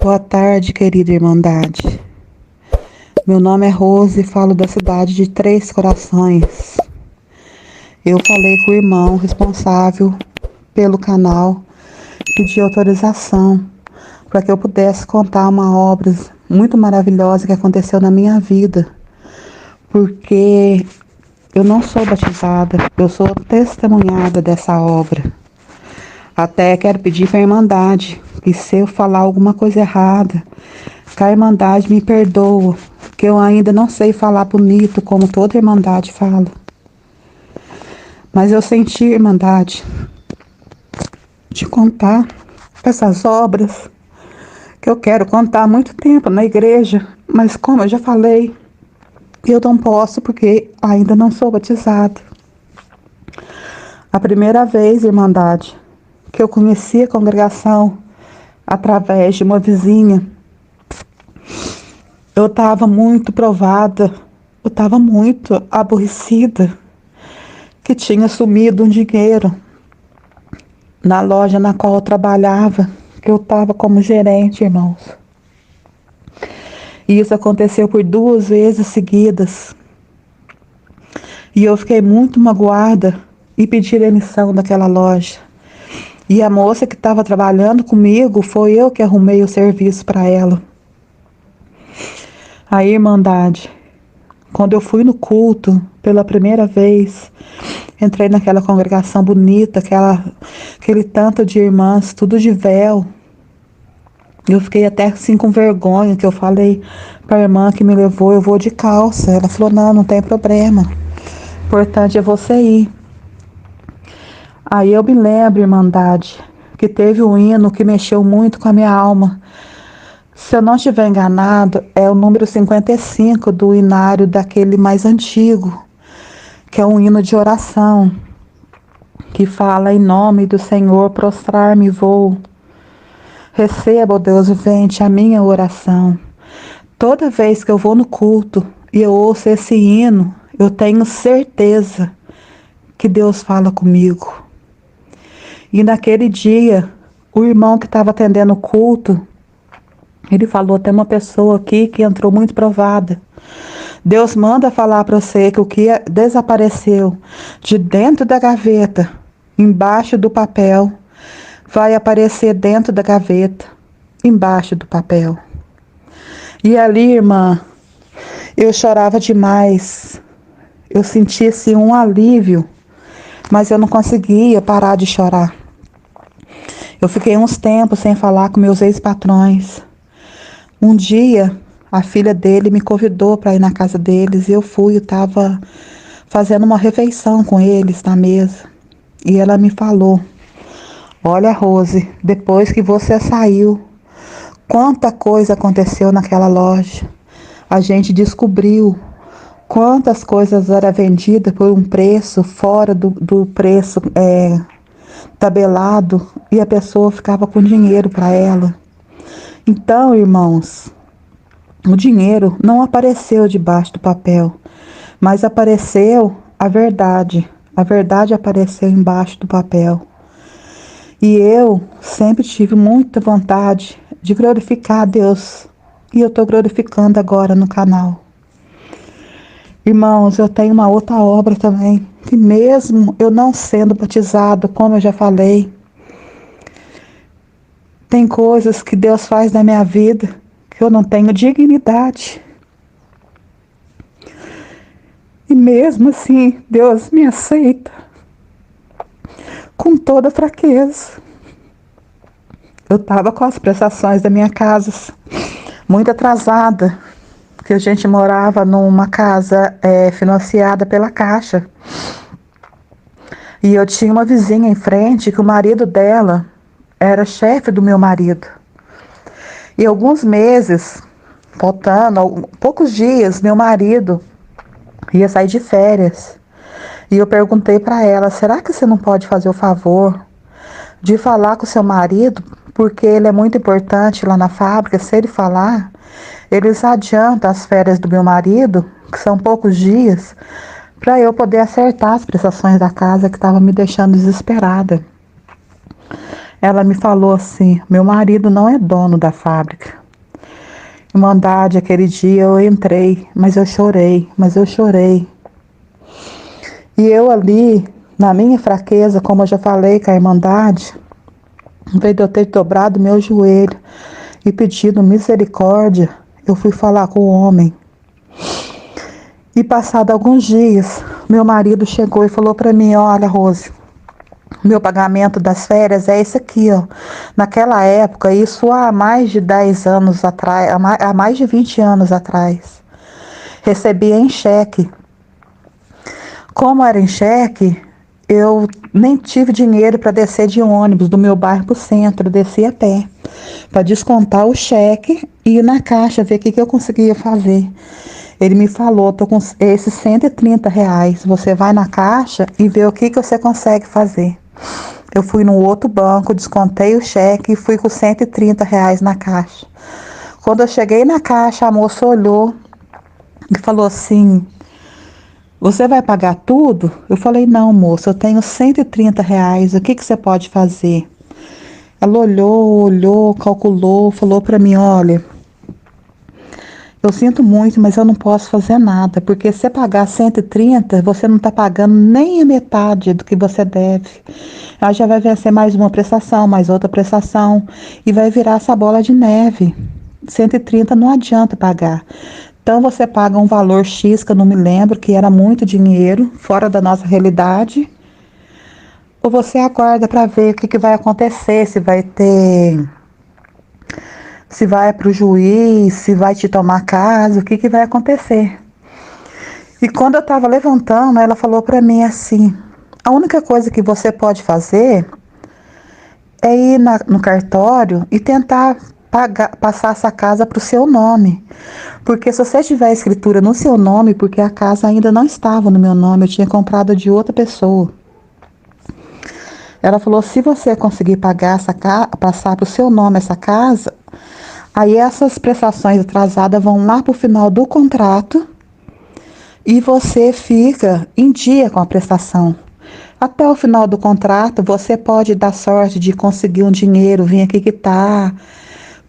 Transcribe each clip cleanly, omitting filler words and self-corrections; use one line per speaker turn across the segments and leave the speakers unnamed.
Boa tarde, querida Irmandade. Meu nome é Rose e falo da cidade de Três Corações. Eu falei com o irmão responsável pelo canal, pedi autorização para que eu pudesse contar uma obra muito maravilhosa que aconteceu na minha vida, porque eu não sou batizada, eu sou testemunhada dessa obra. Até quero pedir para a Irmandade que se eu falar alguma coisa errada, que a Irmandade me perdoa, que eu ainda não sei falar bonito como toda Irmandade fala. Mas eu senti, Irmandade, de contar essas obras que eu quero contar há muito tempo na igreja, mas como eu já falei, eu não posso porque ainda não sou batizada. A primeira vez, Irmandade, que eu conheci a congregação através de uma vizinha, eu estava muito provada, eu estava muito aborrecida, que tinha sumido um dinheiro na loja na qual eu trabalhava, que eu estava como gerente, irmãos. E isso aconteceu por 2 vezes seguidas. E eu fiquei muito magoada e pedi demissão daquela loja. E a moça que estava trabalhando comigo, foi eu que arrumei o serviço para ela. A Irmandade, quando eu fui no culto pela primeira vez, entrei naquela congregação bonita, aquele tanto de irmãs, tudo de véu. Eu fiquei até assim com vergonha, que eu falei para a irmã que me levou, eu vou de calça. Ela falou, não tem problema. O importante é você ir. Aí eu me lembro, Irmandade, que teve um hino que mexeu muito com a minha alma. Se eu não estiver enganado, é o número 55 do hinário daquele mais antigo, que é um hino de oração, que fala, em nome do Senhor, prostrar-me vou. Receba, ó Deus vivente, a minha oração. Toda vez que eu vou no culto e eu ouço esse hino, eu tenho certeza que Deus fala comigo. E naquele dia, o irmão que estava atendendo o culto, ele falou, tem uma pessoa aqui que entrou muito provada. Deus manda falar para você que o que desapareceu de dentro da gaveta, embaixo do papel, vai aparecer dentro da gaveta, embaixo do papel. E ali, irmã, eu chorava demais. Eu sentia assim, um alívio, mas eu não conseguia parar de chorar. Eu fiquei uns tempos sem falar com meus ex-patrões. Um dia, a filha dele me convidou para ir na casa deles e eu fui, eu estava fazendo uma refeição com eles na mesa. E ela me falou, olha, Rose, depois que você saiu, quanta coisa aconteceu naquela loja. A gente descobriu quantas coisas eram vendidas por um preço fora do preço tabelado e a pessoa ficava com dinheiro para ela. Então, irmãos, o dinheiro não apareceu debaixo do papel, mas apareceu a verdade. A verdade apareceu embaixo do papel. E eu sempre tive muita vontade de glorificar a Deus. E eu estou glorificando agora no canal. Irmãos, eu tenho uma outra obra também, que mesmo eu não sendo batizado, como eu já falei, tem coisas que Deus faz na minha vida que eu não tenho dignidade. E mesmo assim, Deus me aceita com toda fraqueza. Eu estava com as prestações da minha casa muito atrasada, porque a gente morava numa casa financiada pela Caixa. E eu tinha uma vizinha em frente que o marido dela era chefe do meu marido. E alguns meses, faltando poucos dias, meu marido ia sair de férias. E eu perguntei para ela, será que você não pode fazer o favor de falar com o seu marido? Porque ele é muito importante lá na fábrica. Se ele falar, eles adiantam as férias do meu marido, que são poucos dias, para eu poder acertar as prestações da casa que estava me deixando desesperada. Ela me falou assim: meu marido não é dono da fábrica. Irmandade, aquele dia eu entrei, mas eu chorei, mas eu chorei. E eu ali, na minha fraqueza, como eu já falei com a Irmandade, em vez de eu ter dobrado meu joelho e pedido misericórdia, eu fui falar com o homem. E passado alguns dias, meu marido chegou e falou para mim: olha, Rose, meu pagamento das férias é esse aqui, ó. Naquela época, isso há mais de 10 anos atrás, há mais de 20 anos atrás, recebia em cheque. Como era em cheque, eu nem tive dinheiro para descer de ônibus do meu bairro para o centro, eu desci a pé, para descontar o cheque e ir na caixa ver o que eu conseguia fazer. Ele me falou: tô com esses R$ 130, você vai na caixa e vê o que você consegue fazer. Eu fui no outro banco, descontei o cheque e fui com R$ 130 na caixa. Quando eu cheguei na caixa, a moça olhou e falou assim: você vai pagar tudo? Eu falei: não, moça, eu tenho R$ 130, o que você pode fazer? Ela olhou, calculou, falou para mim: olha, eu sinto muito, mas eu não posso fazer nada, porque se você pagar 130, você não está pagando nem a metade do que você deve. Aí já vai vencer mais uma prestação, mais outra prestação, e vai virar essa bola de neve. 130 não adianta pagar. Então você paga um valor X, que eu não me lembro, que era muito dinheiro, fora da nossa realidade, ou você aguarda para ver o que vai acontecer, se vai para o juiz, se vai te tomar caso, o que vai acontecer. E quando eu estava levantando, ela falou para mim assim: a única coisa que você pode fazer é ir no cartório e tentar passar essa casa para o seu nome. Porque se você tiver a escritura no seu nome, porque a casa ainda não estava no meu nome, eu tinha comprado de outra pessoa. Ela falou: se você conseguir pagar passar para o seu nome essa casa, aí essas prestações atrasadas vão lá para o final do contrato e você fica em dia com a prestação. Até o final do contrato, você pode dar sorte de conseguir um dinheiro, vir aqui quitar.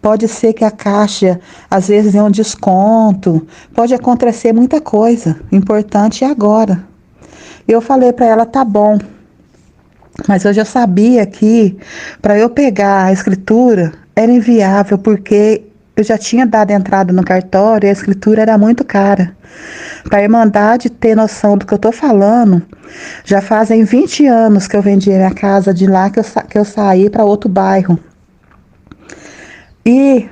Pode ser que a Caixa, às vezes, dê um desconto. Pode acontecer muita coisa. O importante é agora. Eu falei para ela: tá bom. Mas eu já sabia que para eu pegar a escritura era inviável, porque eu já tinha dado entrada no cartório e a escritura era muito cara. Para a Irmandade ter noção do que eu estou falando, já fazem 20 anos que eu vendi minha casa de lá, que eu saí para outro bairro. E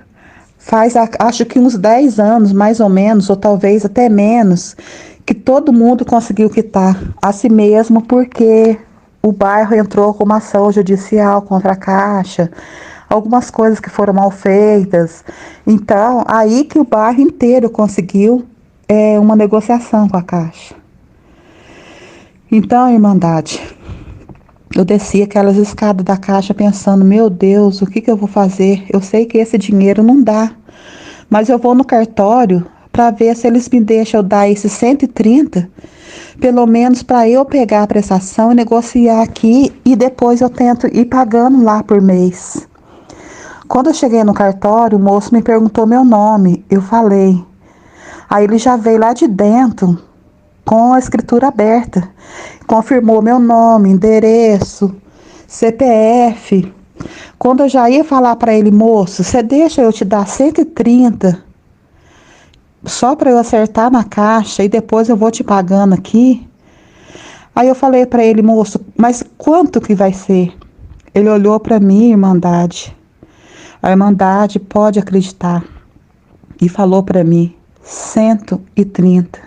faz, acho que uns 10 anos, mais ou menos, ou talvez até menos, que todo mundo conseguiu quitar a si mesmo, porque o bairro entrou com uma ação judicial contra a Caixa, algumas coisas que foram mal feitas. Então, aí que o bairro inteiro conseguiu uma negociação com a Caixa. Então, Irmandade, eu desci aquelas escadas da Caixa pensando: meu Deus, o que eu vou fazer? Eu sei que esse dinheiro não dá, mas eu vou no cartório para ver se eles me deixam eu dar esses 130, pelo menos para eu pegar a prestação e negociar aqui, e depois eu tento ir pagando lá por mês. Quando eu cheguei no cartório, o moço me perguntou meu nome, eu falei. Aí ele já veio lá de dentro com a escritura aberta, confirmou meu nome, endereço, CPF. Quando eu já ia falar para ele: moço, você deixa eu te dar 130 só para eu acertar na caixa e depois eu vou te pagando aqui? Aí eu falei para ele: moço, mas quanto que vai ser? Ele olhou para mim, Irmandade. A Irmandade pode acreditar. E falou para mim: 130.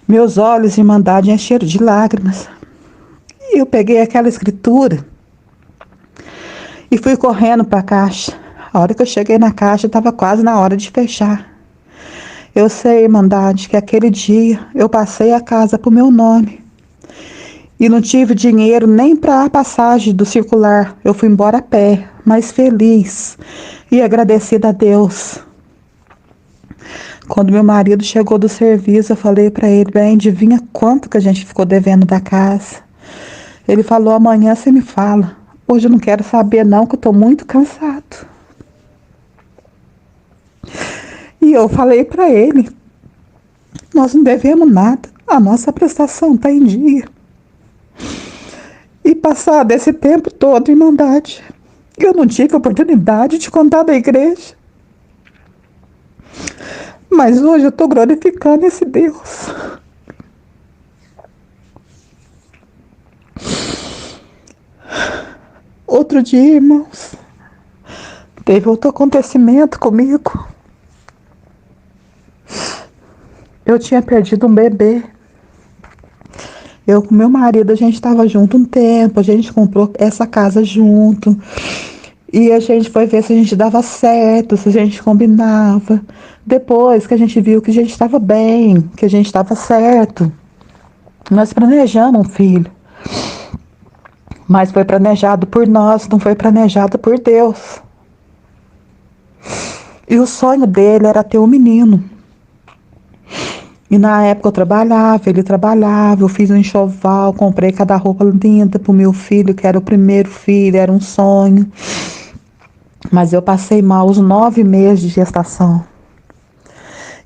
Meus olhos, Irmandade, encheram de lágrimas. E eu peguei aquela escritura e fui correndo para a caixa. A hora que eu cheguei na caixa, estava quase na hora de fechar. Eu sei, Irmandade, que aquele dia eu passei a casa para o meu nome. E não tive dinheiro nem para a passagem do circular. Eu fui embora a pé, mas feliz e agradecida a Deus. Quando meu marido chegou do serviço, eu falei para ele: bem, adivinha quanto que a gente ficou devendo da casa? Ele falou: amanhã você me fala. Hoje eu não quero saber não, que eu tô muito cansado. E eu falei para ele, nós não devemos nada, a nossa prestação está em dia. E passado esse tempo todo, Irmandade, eu não tive a oportunidade de contar da igreja. Mas hoje eu estou glorificando esse Deus. Outro dia, irmãos, teve outro acontecimento comigo. Eu tinha perdido um bebê. Eu com meu marido, a gente estava junto um tempo, a gente comprou essa casa junto. E a gente foi ver se a gente dava certo, se a gente combinava. Depois que a gente viu que a gente estava bem, que a gente estava certo, nós planejamos um filho. Mas foi planejado por nós, não foi planejado por Deus. E o sonho dele era ter um menino. E na época eu trabalhava, ele trabalhava, eu fiz um enxoval, comprei cada roupa linda pro meu filho, que era o primeiro filho, era um sonho. Mas eu passei mal os 9 meses de gestação.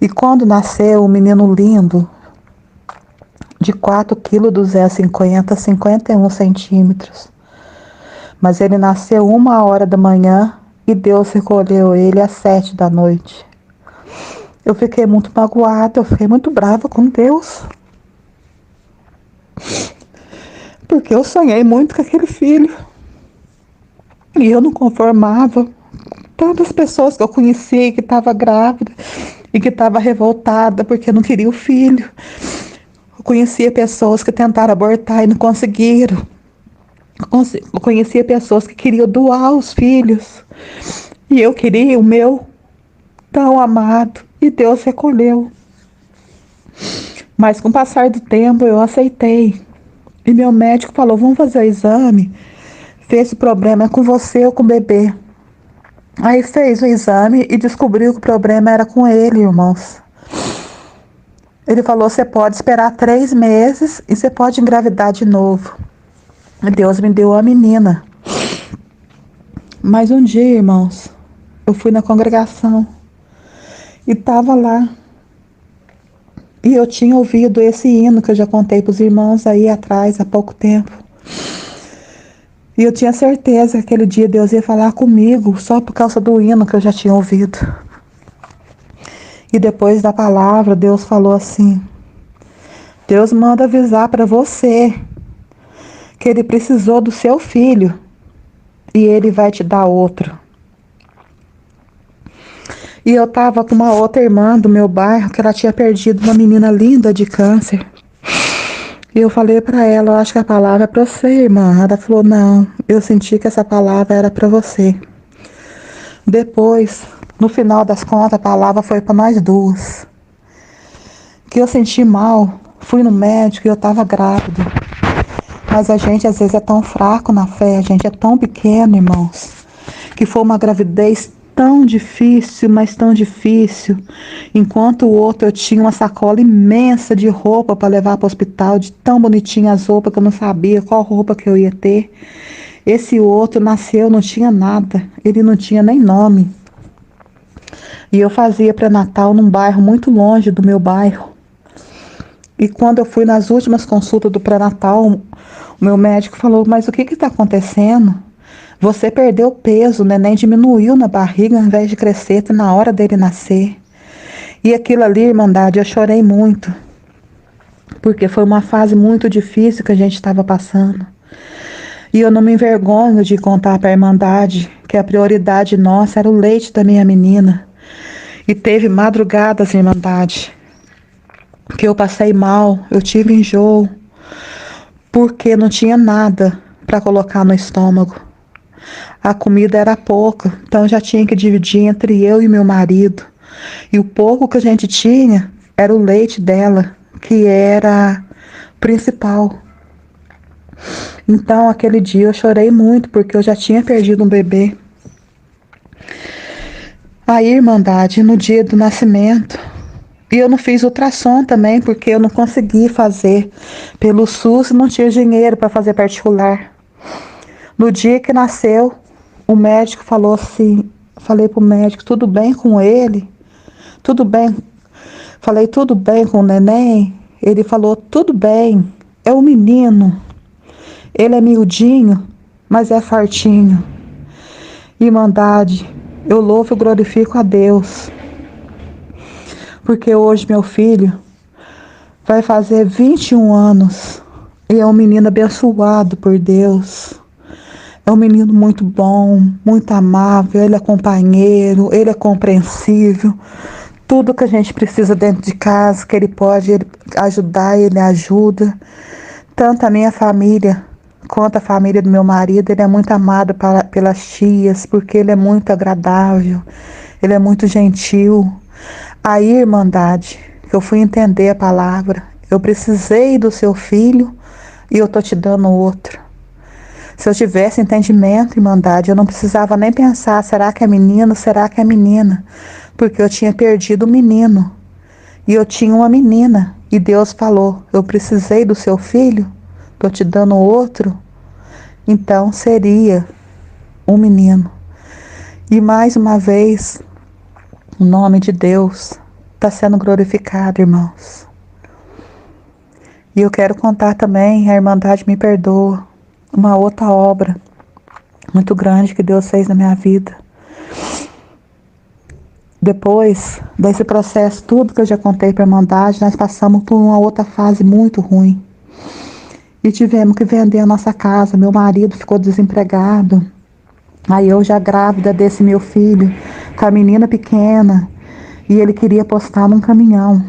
E quando nasceu um menino lindo, de 4,250 kg, 51 centímetros. Mas ele nasceu 1h da manhã e Deus recolheu ele às 7 da noite. Eu fiquei muito magoada, eu fiquei muito brava com Deus. Porque eu sonhei muito com aquele filho. E eu não conformava. Tantas pessoas que eu conheci que estavam grávidas e que estavam revoltadas porque não queria o filho. Eu conhecia pessoas que tentaram abortar e não conseguiram. Eu conhecia pessoas que queriam doar os filhos. E eu queria o meu tão amado. E Deus recolheu. Mas com o passar do tempo eu aceitei. E meu médico falou, vamos fazer o exame. Ver se o problema é com você ou com o bebê. Aí fez o exame e descobriu que o problema era com ele, irmãos. Ele falou, você pode esperar 3 meses e você pode engravidar de novo. Deus me deu a menina. Mas um dia, irmãos, eu fui na congregação e estava lá. E eu tinha ouvido esse hino que eu já contei para os irmãos aí atrás, há pouco tempo. E eu tinha certeza que aquele dia Deus ia falar comigo só por causa do hino que eu já tinha ouvido. E depois da palavra, Deus falou assim, Deus manda avisar para você que ele precisou do seu filho e ele vai te dar outro. E eu estava com uma outra irmã do meu bairro que ela tinha perdido uma menina linda de câncer. E eu falei para ela, eu acho que a palavra é para você, irmã. Ela falou, não, eu senti que essa palavra era para você. Depois, no final das contas, a palavra foi para nós duas. Que eu senti mal, fui no médico e eu estava grávida. Mas a gente às vezes é tão fraco na fé, a gente é tão pequeno, irmãos, que foi uma gravidez tão difícil, mas tão difícil. Enquanto o outro eu tinha uma sacola imensa de roupa para levar para o hospital, de tão bonitinha as roupas que eu não sabia qual roupa que eu ia ter. Esse outro nasceu, não tinha nada, ele não tinha nem nome. E eu fazia pré-natal num bairro muito longe do meu bairro. E quando eu fui nas últimas consultas do pré-natal, o meu médico falou, mas o que está acontecendo? Você perdeu peso, o neném diminuiu na barriga ao invés de crescer na hora dele nascer. E aquilo ali, Irmandade, eu chorei muito. Porque foi uma fase muito difícil que a gente estava passando. E eu não me envergonho de contar para a Irmandade que a prioridade nossa era o leite da minha menina. E teve madrugadas, Irmandade, que eu passei mal, eu tive enjoo, porque não tinha nada para colocar no estômago. A comida era pouca, então já tinha que dividir entre eu e meu marido. E o pouco que a gente tinha era o leite dela, que era principal. Então, aquele dia eu chorei muito, porque eu já tinha perdido um bebê. Aí, Irmandade, no dia do nascimento, e eu não fiz ultrassom também, porque eu não consegui fazer pelo SUS e não tinha dinheiro para fazer particular. No dia que nasceu, o médico falou assim, falei pro médico, tudo bem com ele? Tudo bem? Falei, tudo bem com o neném? Ele falou, tudo bem, é um menino. Ele é miudinho, mas é fartinho. Irmandade, eu louvo e glorifico a Deus, porque hoje meu filho vai fazer 21 anos e é um menino abençoado por Deus. É um menino muito bom, muito amável, ele é companheiro, ele é compreensível. Tudo que a gente precisa dentro de casa, que ele pode ajudar, ele ajuda. Tanto a minha família quanto a família do meu marido, ele é muito amado pelas tias, porque ele é muito agradável, ele é muito gentil. Aí, irmandade, eu fui entender a palavra. Eu precisei do seu filho e eu tô te dando outro. Se eu tivesse entendimento, irmandade, eu não precisava nem pensar, será que é menino, será que é menina? Porque eu tinha perdido o menino e eu tinha uma menina. E Deus falou, eu precisei do seu filho, tô te dando outro. Então seria um menino. E mais uma vez, o nome de Deus está sendo glorificado, irmãos. E eu quero contar também, a Irmandade me perdoa, uma outra obra muito grande que Deus fez na minha vida. Depois desse processo, tudo que eu já contei para a Irmandade, nós passamos por uma outra fase muito ruim. E tivemos que vender a nossa casa. Meu marido ficou desempregado. Aí eu já grávida desse meu filho, com a menina pequena, e ele queria postar num caminhão.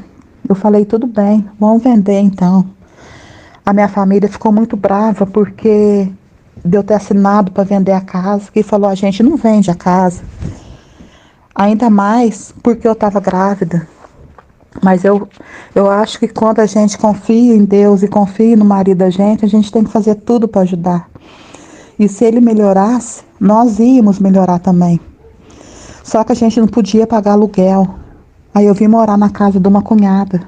Eu falei, tudo bem, vamos vender então. A minha família ficou muito brava porque de eu ter assinado para vender a casa, que falou, a gente não vende a casa. Ainda mais porque eu estava grávida. Mas eu acho que quando a gente confia em Deus e confia no marido da gente, a gente tem que fazer tudo para ajudar. E se ele melhorasse, nós íamos melhorar também. Só que a gente não podia pagar aluguel. Aí eu vim morar na casa de uma cunhada,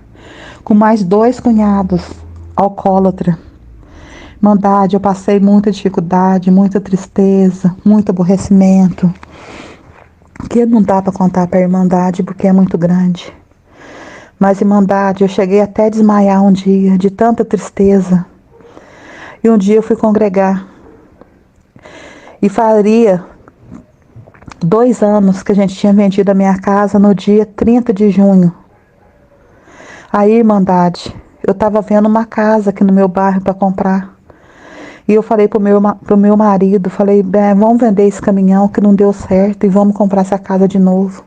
com mais 2 cunhados, alcoólatra. Irmandade, eu passei muita dificuldade, muita tristeza, muito aborrecimento, que não dá para contar para a Irmandade porque é muito grande. Mas, Irmandade, eu cheguei até a desmaiar um dia, de tanta tristeza. E um dia eu fui congregar. E faria 2 anos que a gente tinha vendido a minha casa no dia 30 de junho. Aí, Irmandade, eu estava vendo uma casa aqui no meu bairro para comprar. E eu falei pro meu marido, falei, vamos vender esse caminhão que não deu certo e vamos comprar essa casa de novo.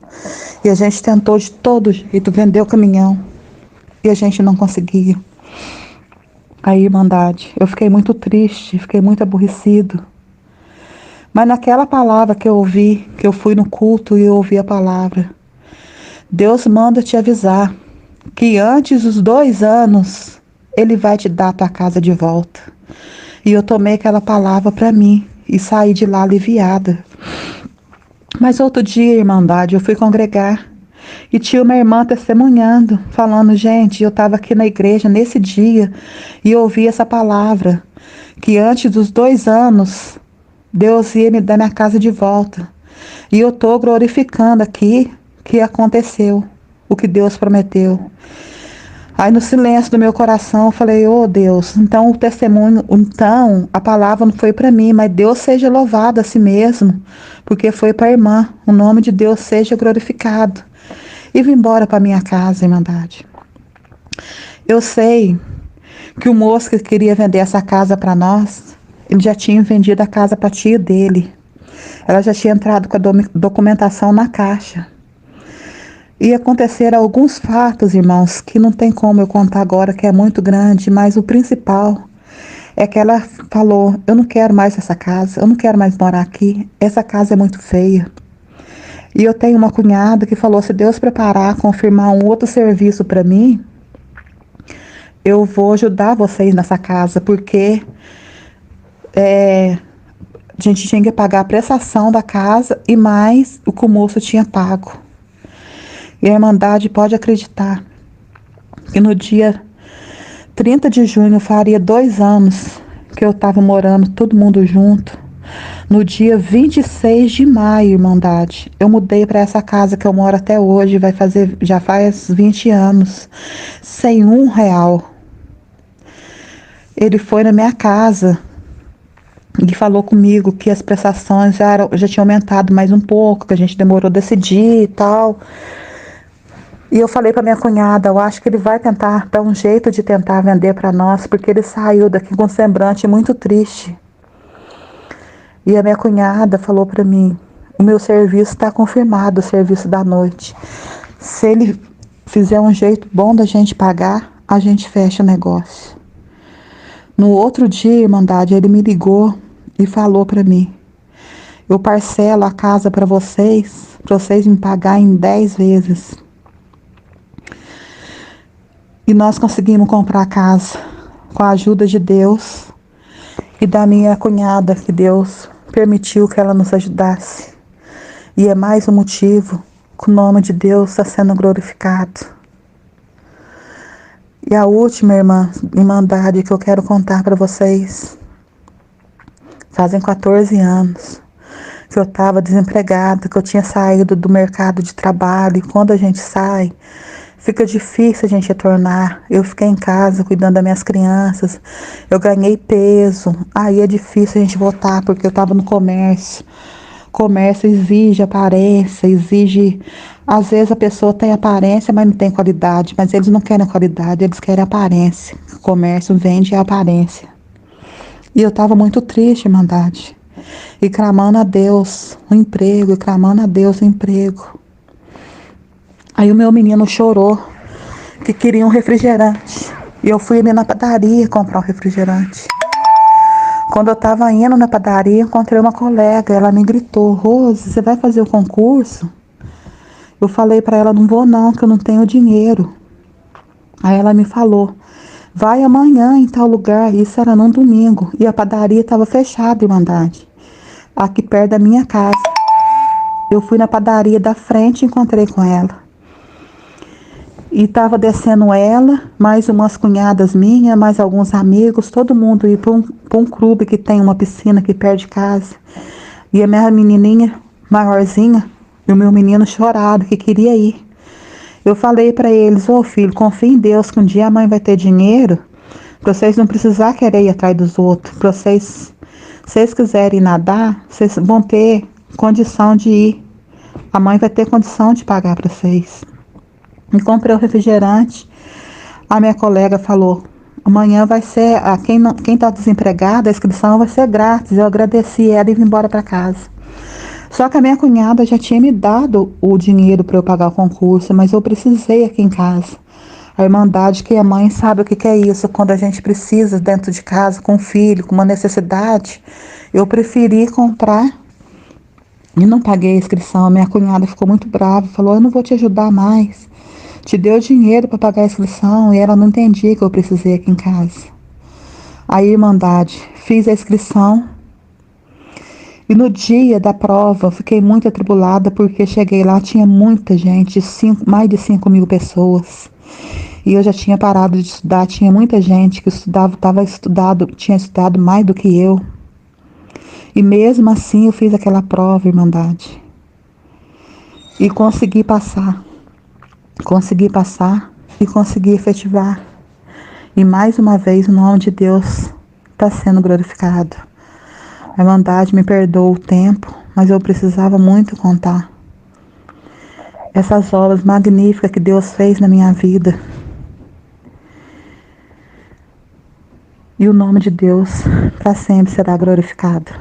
E a gente tentou de todo jeito vender o caminhão. E a gente não conseguia. Aí, Irmandade, eu fiquei muito triste, fiquei muito aborrecido. Mas naquela palavra que eu ouvi, que eu fui no culto e eu ouvi a palavra, Deus manda te avisar que antes dos 2 anos, Ele vai te dar a tua casa de volta. E eu tomei aquela palavra para mim e saí de lá aliviada. Mas outro dia, Irmandade, eu fui congregar e tinha uma irmã testemunhando, falando, gente, eu estava aqui na igreja nesse dia e ouvi essa palavra, que antes dos 2 anos, Deus ia me dar minha casa de volta. E eu estou glorificando aqui que aconteceu, o que Deus prometeu. Aí no silêncio do meu coração eu falei, oh Deus, então o testemunho, então a palavra não foi para mim, mas Deus seja louvado a si mesmo, porque foi para a irmã, o nome de Deus seja glorificado. E vim embora para minha casa, Irmandade. Eu sei que o moço que queria vender essa casa para nós, ele já tinha vendido a casa para a tia dele. Ela já tinha entrado com a documentação na caixa. E aconteceram alguns fatos, irmãos, que não tem como eu contar agora, que é muito grande, mas o principal é que ela falou, eu não quero mais essa casa, eu não quero mais morar aqui, essa casa é muito feia. E eu tenho uma cunhada que falou, se Deus preparar, confirmar um outro serviço para mim, eu vou ajudar vocês nessa casa, porque a gente tinha que pagar a prestação da casa e mais o que o moço tinha pago. E a Irmandade pode acreditar que no dia 30 de junho faria 2 anos que eu estava morando todo mundo junto. No dia 26 de maio, Irmandade, eu mudei para essa casa que eu moro até hoje, já faz 20 anos, sem R$ 1. Ele foi na minha casa e falou comigo que as prestações já tinham aumentado mais um pouco, que a gente demorou a decidir e tal. E eu falei para minha cunhada, eu acho que ele vai tentar dar um jeito de tentar vender para nós, porque ele saiu daqui com um semblante muito triste. E a minha cunhada falou para mim, o meu serviço está confirmado, o serviço da noite. Se ele fizer um jeito bom da gente pagar, a gente fecha o negócio. No outro dia, Irmandade, ele me ligou e falou para mim, eu parcelo a casa para vocês me pagar em 10 vezes. E nós conseguimos comprar a casa com a ajuda de Deus e da minha cunhada, que Deus permitiu que ela nos ajudasse. E é mais um motivo que o nome de Deus está sendo glorificado. E a última irmandade que eu quero contar para vocês, fazem 14 anos que eu estava desempregada, que eu tinha saído do mercado de trabalho, e quando a gente sai, fica difícil a gente retornar. Eu fiquei em casa cuidando das minhas crianças, eu ganhei peso, aí é difícil a gente voltar, porque eu estava no comércio. Comércio exige aparência, exige... Às vezes a pessoa tem aparência, mas não tem qualidade, mas eles não querem qualidade, eles querem aparência. O comércio vende a aparência. E eu estava muito triste, Irmandade, e clamando a Deus um emprego, e clamando a Deus um emprego. Aí o meu menino chorou, que queria um refrigerante. E eu fui ali na padaria comprar um refrigerante. Quando eu estava indo na padaria, encontrei uma colega. Ela me gritou, Rose, você vai fazer o concurso? Eu falei para ela, não vou não, que eu não tenho dinheiro. Aí ela me falou, vai amanhã em tal lugar. Isso era num domingo. E a padaria estava fechada, Irmandade, aqui perto da minha casa. Eu fui na padaria da frente e encontrei com ela. E estava descendo ela, mais umas cunhadas minhas, mais alguns amigos, todo mundo ir para um clube que tem uma piscina aqui perto de casa. E a minha menininha maiorzinha e o meu menino choraram, que queria ir. Eu falei para eles, ô filho, confia em Deus que um dia a mãe vai ter dinheiro, para vocês não precisar querer ir atrás dos outros. Para vocês, se vocês quiserem nadar, vocês vão ter condição de ir. A mãe vai ter condição de pagar para vocês. E comprei o refrigerante. A minha colega falou, amanhã vai ser, quem está desempregado, a inscrição vai ser grátis. Eu agradeci ela e vim embora para casa. Só que a minha cunhada já tinha me dado o dinheiro para eu pagar o concurso, mas eu precisei aqui em casa. A Irmandade, que a mãe sabe o que é isso, quando a gente precisa dentro de casa, com um filho, com uma necessidade, eu preferi comprar e não paguei a inscrição. A minha cunhada ficou muito brava, falou, eu não vou te ajudar mais. Te deu dinheiro para pagar a inscrição e ela não entendia que eu precisei aqui em casa. Aí, Irmandade, fiz a inscrição e no dia da prova eu fiquei muito atribulada porque cheguei lá, tinha muita gente, mais de 5.000 pessoas. E eu já tinha parado de estudar, tinha muita gente que tinha estudado mais do que eu. E mesmo assim eu fiz aquela prova, Irmandade. E consegui passar. Consegui passar e consegui efetivar. E mais uma vez o nome de Deus está sendo glorificado. A Irmandade me perdoou o tempo, mas eu precisava muito contar essas obras magníficas que Deus fez na minha vida. E o nome de Deus para sempre será glorificado.